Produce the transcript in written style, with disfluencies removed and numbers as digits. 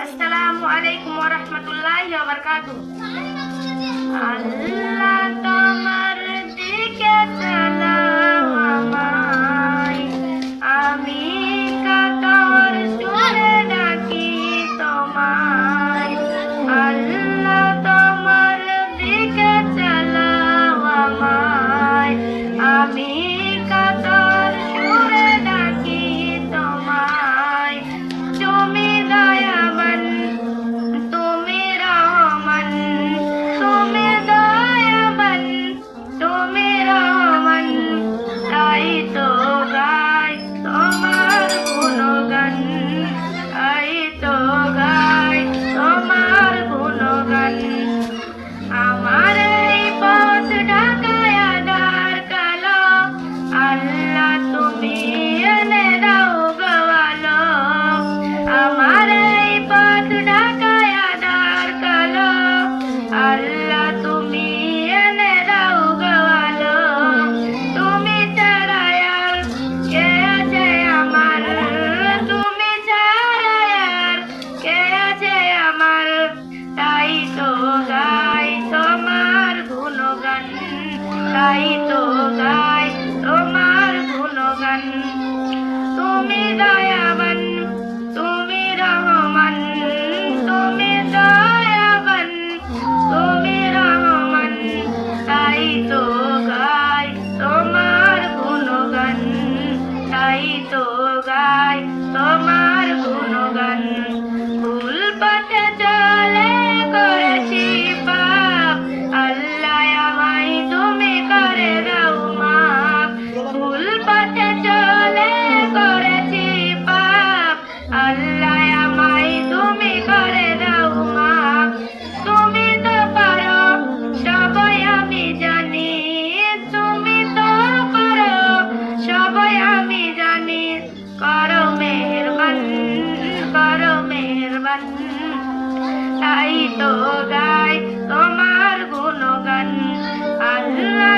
Assalamualaikum warahmatullahi wabarakatuh. আল্লাহ তোমার দিকে সালাম আমায়, আমি কাতর সুরে ডাকি তোমায়। আল্লাহ তোমার দিকে সালাম আমায়, আমি কাতর সুরে ডাকি তোমায়। তুমি দয়াবান, তুমি রহমান, তুমি দয়াবান, তুমি রহমান, তাই তো গাই তোমার গুণগান, তাই তো গাই তোমার গুণগান। আমার এই পথ ঢাকায় আঁধার কালো, আল্লাহ তুমি এনে দাও গো আলো। আমার এই পথ ঢাকায় আঁধার কালো, আল্লাহ তুমি এনে দাও গো আলো। তুমি ছাড়া আর কে আছে আমার, তুমি ছাড়া আর কে আছে আমার, তাই তো গাই তোমার গুণগান, তাই তো গাই তোমার গুণগান। তুমি দয়াবান, তুমি রহমান, তুমি দয়াবান, তুমি রহমান, তাই তো গাই তোমার গুণগান, তাই তো গাই তোমার গুণগান। ভুল পথে চলে করেছি পাপ, আল্লাহ আমায় তুমি করে দাও মাপ। ভুল পথে চলে করেছি পাপ, আল্লাহ আমায় তুমি করে দাও মাপ। তুমি তো পারো সবাই আমি জানি, তুমি তো পারো সবাই আমি জানি, করো মেহেরবান, করো মেহেরবান, তাই তো গাই তোমার গুণগান। আল্লাহ